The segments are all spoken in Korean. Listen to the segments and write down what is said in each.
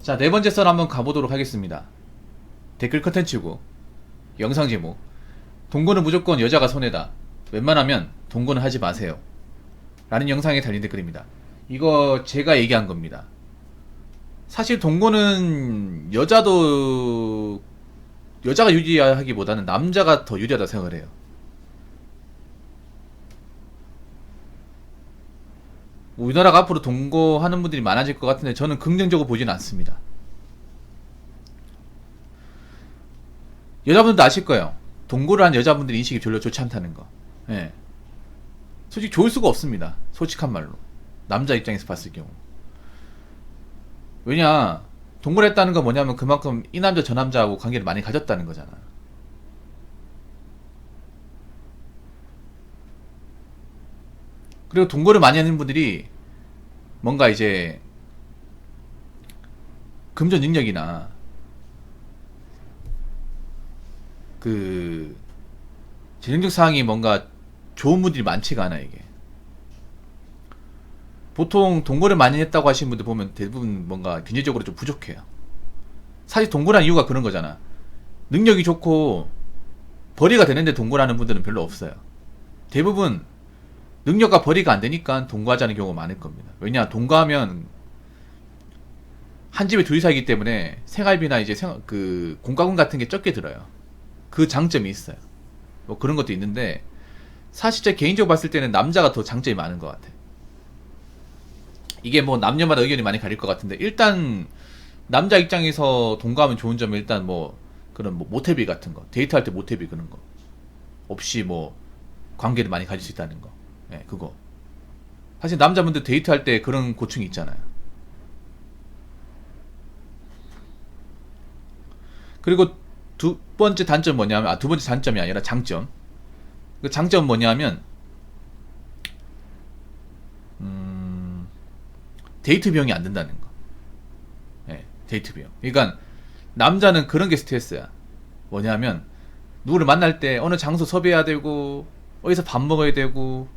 자, 네 번째 썰 한번 가보도록 하겠습니다. 댓글 컨텐츠고, 영상 제목. 동거는 무조건 여자가 손해다. 웬만하면 동거는 하지 마세요. 라는 영상에 달린 댓글입니다. 이거 제가 얘기한 겁니다. 사실 동거는 여자가 유리하기보다는 남자가 더 유리하다 생각을 해요. 우리나라가 앞으로 동거하는 분들이 많아질 것 같은데 저는 긍정적으로 보지는 않습니다. 여자분들도 아실 거예요. 동거를 한 여자분들의 인식이 별로 좋지 않다는 거. 예. 솔직히 좋을 수가 없습니다. 솔직한 말로. 남자 입장에서 봤을 경우. 왜냐, 동거를 했다는 건 뭐냐면 그만큼 이 남자 저 남자하고 관계를 많이 가졌다는 거잖아. 그리고 동거를 많이 하는 분들이 뭔가 이제 금전 능력이나 그 재정적 사항이 뭔가 좋은 분들이 많지가 않아. 이게 보통 동거를 많이 했다고 하시는 분들 보면 대부분 뭔가 경제적으로 좀 부족해요. 사실 동거란 이유가 그런 거잖아. 능력이 좋고 벌이가 되는데 동거를 하는 분들은 별로 없어요. 대부분 능력과 벌이가 안 되니까 동거하자는 경우가 많을 겁니다. 왜냐, 동거하면 한 집에 둘이 살기 때문에 생활비나 이제 그 공과금 같은 게 적게 들어요. 그 장점이 있어요. 뭐 그런 것도 있는데 사실 제 개인적으로 봤을 때는 남자가 더 장점이 많은 것 같아. 이게 뭐 남녀마다 의견이 많이 갈릴 것 같은데 일단 남자 입장에서 동거하면 좋은 점은 일단 뭐 그런 뭐 모텔비 같은 거, 데이트할 때 모텔비 그런 거 없이 뭐 관계를 많이 가질 수 있다는 거. 예, 그거. 사실 남자분들 데이트할 때 그런 고충이 있잖아요. 그리고 두 번째 단점 뭐냐면, 두 번째 단점이 아니라 장점. 그 장점 뭐냐면, 데이트 비용이 안 든다는 거. 예, 데이트 비용. 그러니까, 남자는 그런 게 스트레스야. 뭐냐면, 누구를 만날 때 어느 장소 섭외해야 되고, 어디서 밥 먹어야 되고,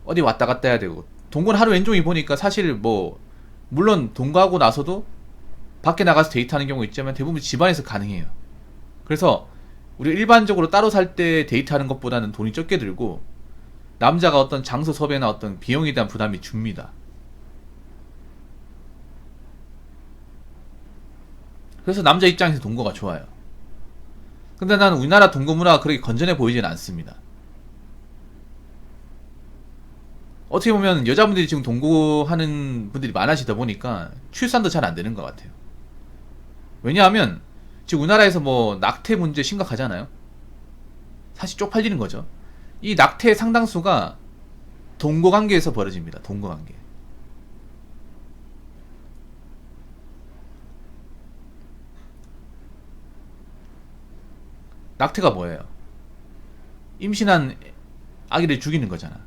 어디 왔다 갔다 해야 되고. 동거는 하루 왼종일 보니까 사실 뭐, 물론 동거하고 나서도 밖에 나가서 데이트하는 경우 있지만 대부분 집안에서 가능해요. 그래서 우리 일반적으로 따로 살 때 데이트하는 것보다는 돈이 적게 들고 남자가 어떤 장소 섭외나 어떤 비용에 대한 부담이 줍니다. 그래서 남자 입장에서 동거가 좋아요. 근데 나는 우리나라 동거 문화가 그렇게 건전해 보이지는 않습니다. 어떻게 보면 여자분들이 지금 동거하는 분들이 많아지다 보니까 출산도 잘 안 되는 것 같아요. 왜냐하면 지금 우리나라에서 뭐 낙태 문제 심각하잖아요. 사실 쪽팔리는 거죠. 이 낙태의 상당수가 동거관계에서 벌어집니다. 동거관계. 낙태가 뭐예요? 임신한 아기를 죽이는 거잖아.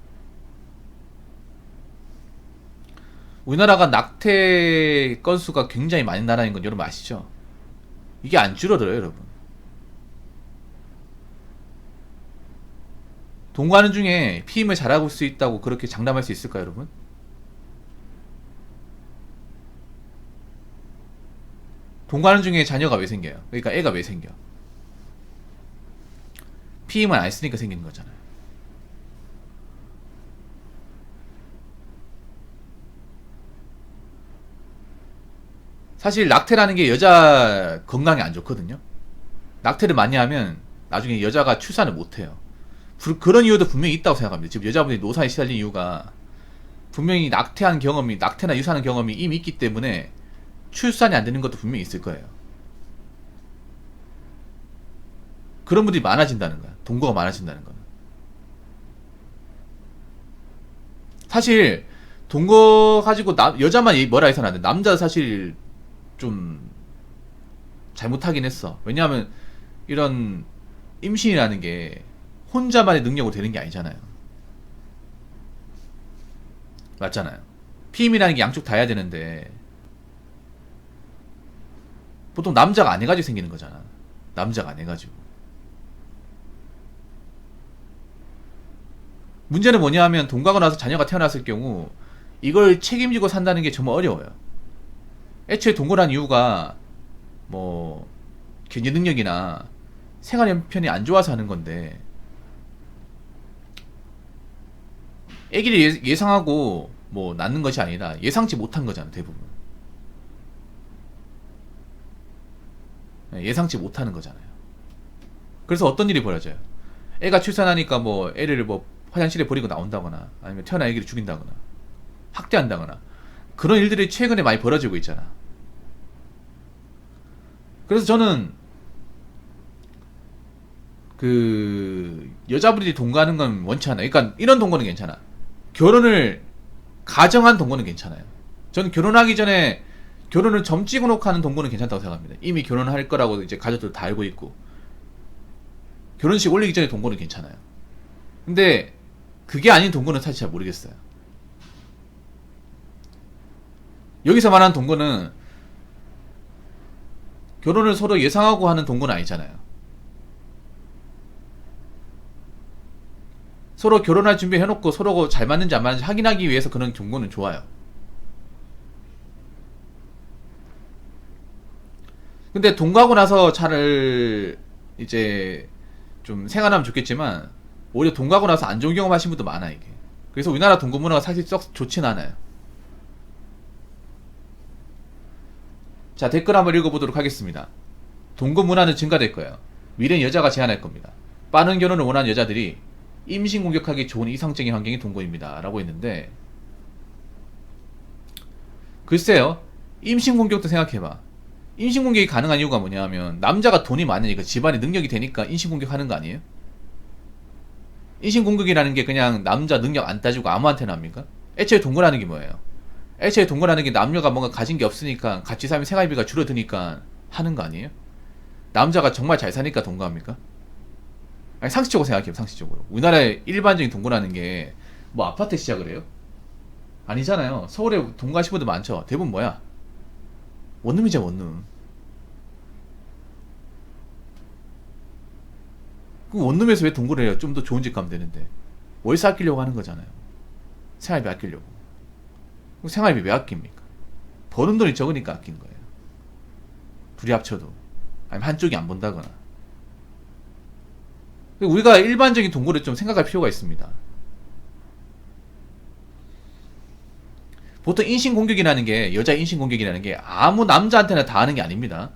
우리나라가 낙태 건수가 굉장히 많은 나라인 건 여러분 아시죠? 이게 안 줄어들어요, 여러분. 동거하는 중에 피임을 잘하고 수 있다고 그렇게 장담할 수 있을까요, 여러분? 동거하는 중에 자녀가 왜 생겨요? 그러니까 애가 왜 생겨? 피임을 안 했으니까 생기는 거잖아요. 사실 낙태라는 게 여자 건강에 안 좋거든요. 낙태를 많이 하면 나중에 여자가 출산을 못 해요. 그런 이유도 분명히 있다고 생각합니다. 지금 여자분들이 노사에 시달린 이유가 분명히 낙태한 경험이, 낙태나 유산한 경험이 이미 있기 때문에 출산이 안 되는 것도 분명히 있을 거예요. 그런 분들이 많아진다는 거야. 동거가 많아진다는 거는. 사실 동거 가지고 여자만 뭐라 해서는 안 돼. 남자 사실 좀 잘못하긴 했어. 왜냐하면 이런 임신이라는 게 혼자만의 능력으로 되는 게 아니잖아요. 맞잖아요. 피임이라는 게 양쪽 다 해야 되는데 보통 남자가 안 해가지고 생기는 거잖아. 남자가 안 해가지고. 문제는 뭐냐하면 동거하고 나서 자녀가 태어났을 경우 이걸 책임지고 산다는 게 정말 어려워요. 애초에 동거란 이유가 뭐 경제 능력이나 생활 형편이 안 좋아서 하는 건데, 애기를 예상하고 뭐 낳는 것이 아니라 예상치 못한 거잖아, 대부분. 예상치 못하는 거잖아요. 그래서 어떤 일이 벌어져요? 애가 출산하니까 뭐 애를 뭐 화장실에 버리고 나온다거나, 아니면 태어난 애기를 죽인다거나, 학대한다거나, 그런 일들이 최근에 많이 벌어지고 있잖아. 그래서 저는 그 여자분들이 동거하는 건 원치 않아요. 그러니까 이런 동거는 괜찮아. 결혼을 가정한 동거는 괜찮아요. 저는 결혼하기 전에 결혼을 점 찍어놓고 하는 동거는 괜찮다고 생각합니다. 이미 결혼할 거라고 이제 가족들 다 알고 있고, 결혼식 올리기 전에 동거는 괜찮아요. 근데 그게 아닌 동거는 사실 잘 모르겠어요. 여기서 말하는 동거는 결혼을 서로 예상하고 하는 동거는 아니잖아요. 서로 결혼할 준비 해놓고 서로 잘 맞는지 안 맞는지 확인하기 위해서 그런 동거는 좋아요. 근데 동거하고 나서 잘 이제 좀 생활하면 좋겠지만, 오히려 동거하고 나서 안 좋은 경험 하신 분도 많아, 이게. 그래서 우리나라 동거 문화가 사실 썩 좋진 않아요. 자, 댓글 한번 읽어보도록 하겠습니다. 동거 문화는 증가될 거예요. 미래는 여자가 제한할 겁니다. 빠른 결혼을 원하는 여자들이 임신 공격하기 좋은 이상적인 환경이 동거입니다. 라고 했는데, 글쎄요. 임신 공격도 생각해봐. 임신 공격이 가능한 이유가 뭐냐면, 남자가 돈이 많으니까, 집안에 능력이 되니까 임신 공격하는 거 아니에요? 임신 공격이라는 게 그냥 남자 능력 안 따지고 아무한테나 합니까? 애초에 동거라는 게 뭐예요? 애초에 동거라는 게 남녀가 뭔가 가진 게 없으니까, 같이 살면 생활비가 줄어드니까 하는 거 아니에요? 남자가 정말 잘 사니까 동거합니까? 아니, 상식적으로 생각해요, 상식적으로. 우리나라의 일반적인 동거라는 게 뭐 아파트 시작을 해요? 아니잖아요. 서울에 동거하신 분들 많죠. 대부분 뭐야? 원룸이죠, 원룸. 그 원룸에서 왜 동거를 해요? 좀 더 좋은 집 가면 되는데. 월세 아끼려고 하는 거잖아요. 생활비 아끼려고. 그럼 생활비 왜 아낍니까? 버는 돈이 적으니까 아낀 거예요. 둘이 합쳐도. 아니면 한쪽이 안 번다거나. 우리가 일반적인 동거를 좀 생각할 필요가 있습니다. 보통 인신공격이라는 게, 여자 인신공격이라는 게 아무 남자한테나 다 하는 게 아닙니다.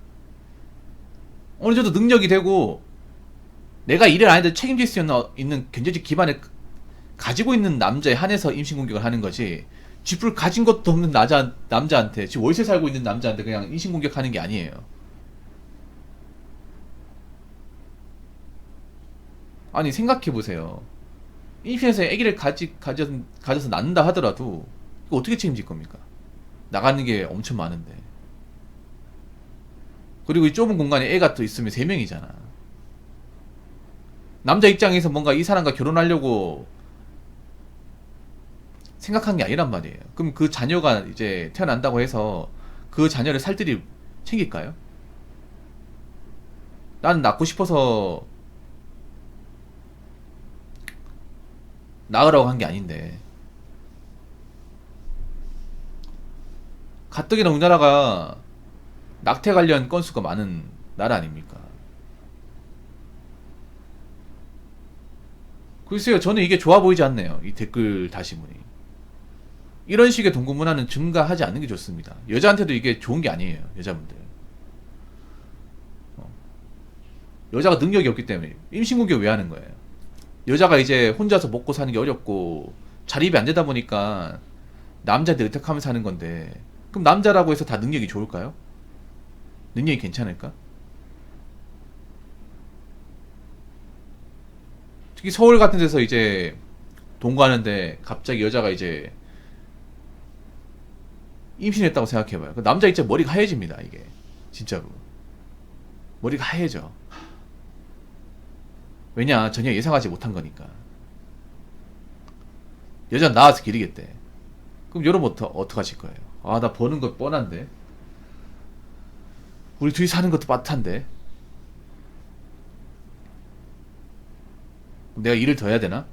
어느 정도 능력이 되고 내가 일을 안 해도 책임질 수 있는 경제적 기반을 가지고 있는 남자에 한해서 인신공격을 하는 거지, 집을 가진 것도 없는 남자한테, 지금 월세 살고 있는 남자한테 그냥 인신공격하는 게 아니에요. 아니, 생각해보세요. 인fin에서 아기를 가져서 낳는다 하더라도 이거 어떻게 책임질 겁니까? 나가는 게 엄청 많은데. 그리고 이 좁은 공간에 애가 또 있으면 3명이잖아. 남자 입장에서 뭔가 이 사람과 결혼하려고 생각한 게 아니란 말이에요. 그럼 그 자녀가 이제 태어난다고 해서 그 자녀를 살뜰히 챙길까요? 나는 낳고 싶어서 낳으라고 한 게 아닌데. 가뜩이나 우리나라가 낙태 관련 건수가 많은 나라 아닙니까? 글쎄요, 저는 이게 좋아 보이지 않네요. 이 댓글 다시문이. 이런 식의 동거 문화는 증가하지 않는 게 좋습니다. 여자한테도 이게 좋은 게 아니에요, 여자분들. 여자가 능력이 없기 때문에. 임신공격 왜 하는 거예요? 여자가 이제 혼자서 먹고 사는 게 어렵고 자립이 안 되다 보니까 남자한테 의탁하면서 사는 건데, 그럼 남자라고 해서 다 능력이 좋을까요? 능력이 괜찮을까? 특히 서울 같은 데서 이제 동거하는데 갑자기 여자가 이제 임신했다고 생각해봐요. 그 남자 입장 머리가 하얘집니다, 이게. 진짜로. 머리가 하얘져. 왜냐, 전혀 예상하지 못한 거니까. 여자는 나와서 기르겠대. 그럼 여러분 어떡하실 거예요? 아, 나 버는 거 뻔한데. 우리 둘이 사는 것도 빠듯한데. 내가 일을 더 해야 되나?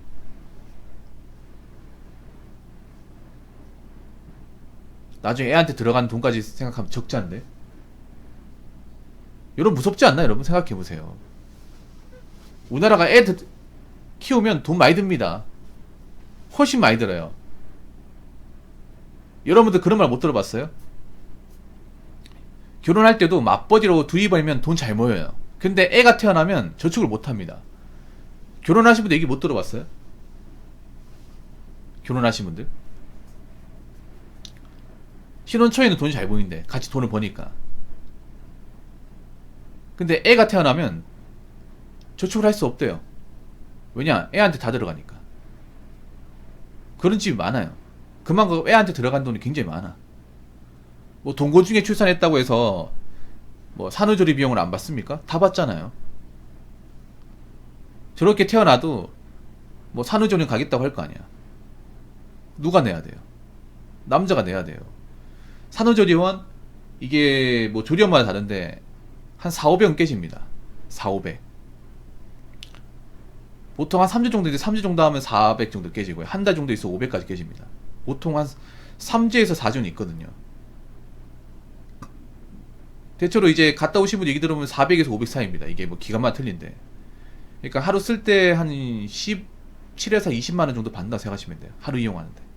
나중에 애한테 들어가는 돈까지 생각하면 적자인데. 여러분 무섭지 않나요? 여러분 생각해보세요. 우리나라가 애 키우면 돈 많이 듭니다. 훨씬 많이 들어요. 여러분들 그런 말 못 들어봤어요? 결혼할 때도 맞벌이로 둘이 벌면 돈 잘 모여요. 근데 애가 태어나면 저축을 못 합니다. 결혼하신 분들 얘기 못 들어봤어요? 결혼하신 분들? 신혼 초에는 돈이 잘 보이는데 같이 돈을 버니까. 근데 애가 태어나면 저축을 할 수 없대요. 왜냐? 애한테 다 들어가니까. 그런 집이 많아요. 그만큼 애한테 들어간 돈이 굉장히 많아. 뭐 동거 중에 출산했다고 해서 뭐 산후조리 비용을 안 받습니까? 다 받잖아요. 저렇게 태어나도 뭐 산후조리 가겠다고 할 거 아니야. 누가 내야 돼요? 남자가 내야 돼요. 산후조리원 이게 뭐 조리원마다 다른데 한 4,500원 깨집니다. 4,500. 보통 한 3주 정도, 이제 3주 정도 하면 400 정도 깨지고요. 한 달 정도 있어 500까지 깨집니다. 보통 한 3주에서 4주는 있거든요. 대체로 이제 갔다 오신 분 얘기 들으면 400에서 500 사이입니다. 이게 뭐 기간만 틀린데. 그러니까 하루 쓸 때 한 17에서 20만원 정도 받는다 생각하시면 돼요. 하루 이용하는데.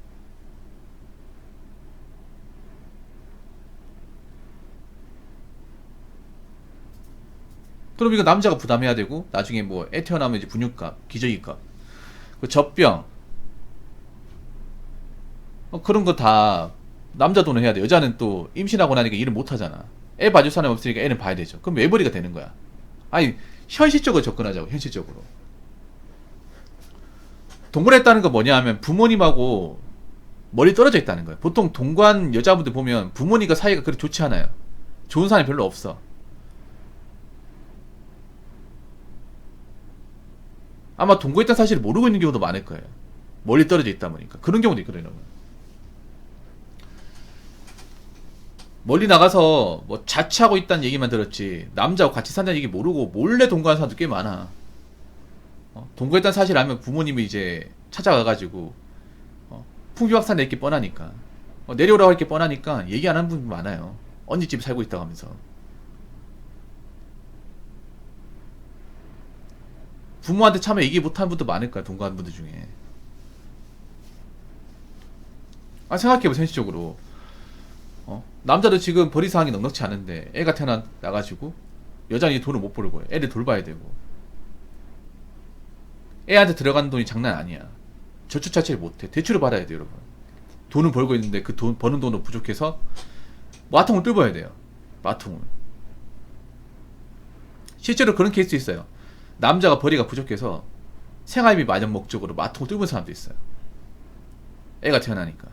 그럼 이거 남자가 부담해야 되고, 나중에 뭐 애 태어나면 이제 분유값, 기저귀값, 그 젖병, 그런 거 다 남자 돈을 해야 돼. 여자는 또 임신하고 나니까 일을 못 하잖아. 애 봐줄 사람이 없으니까 애는 봐야 되죠. 그럼 외벌이가 되는 거야. 아니, 현실적으로 접근하자고, 현실적으로. 동거했다는 거 뭐냐 하면 부모님하고 멀리 떨어져 있다는 거예요. 보통 동거한 여자분들 보면 부모님과 사이가 그렇게 좋지 않아요. 좋은 사람이 별로 없어. 아마 동거했다는 사실을 모르고 있는 경우도 많을 거예요. 멀리 떨어져 있다 보니까. 그런 경우도 있거든요. 멀리 나가서 뭐 자취하고 있다는 얘기만 들었지 남자하고 같이 산다는 얘기 모르고 몰래 동거하는 사람도 꽤 많아. 동거했다는 사실 알면 부모님이 이제 찾아가가지고 풍비박산 낼 게 뻔하니까, 내려오라고 할 게 뻔하니까 얘기 안 하는 분 많아요. 언니 집에 살고 있다고 하면서. 부모한테 참여 얘기 못하는 분도 많을 거야, 동거하는 분들 중에. 생각해보세요, 현실적으로. 남자도 지금 벌이 상황이 넉넉치 않은데 애가 태어나가지고 여자는 이 돈을 못 벌고 애를 돌봐야 되고, 애한테 들어가는 돈이 장난 아니야. 저축 자체를 못해. 대출을 받아야 돼요, 여러분. 돈을 벌고 있는데 그 돈 버는 돈으로 부족해서 마통을 뚫어야 돼요. 마통을. 실제로 그런 케이스 있어요. 남자가 벌이가 부족해서 생활비 마련 목적으로 마통을 뚫은 사람도 있어요. 애가 태어나니까.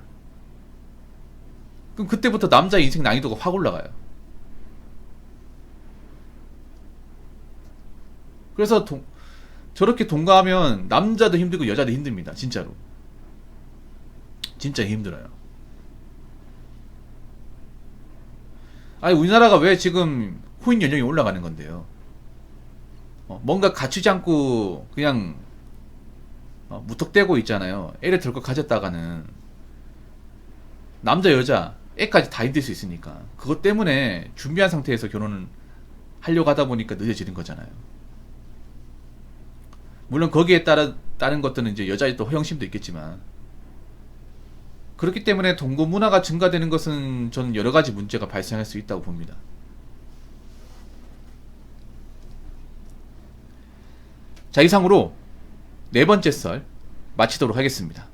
그럼 그때부터 남자의 인생 난이도가 확 올라가요. 그래서 저렇게 동거하면 남자도 힘들고 여자도 힘듭니다. 진짜로. 진짜 힘들어요. 아니, 우리나라가 왜 지금 후인 연령이 올라가는 건데요? 뭔가 갖추지 않고 그냥 무턱대고 있잖아요. 애를 덜컥 가졌다가는 남자 여자 애까지 다 힘들 수 있으니까. 그것 때문에 준비한 상태에서 결혼을 하려고 하다 보니까 늦어지는 거잖아요. 물론 거기에 따른 것들은 이제 여자의 또 허영심도 있겠지만, 그렇기 때문에 동거 문화가 증가되는 것은 저는 여러 가지 문제가 발생할 수 있다고 봅니다. 자, 이상으로 네 번째 썰 마치도록 하겠습니다.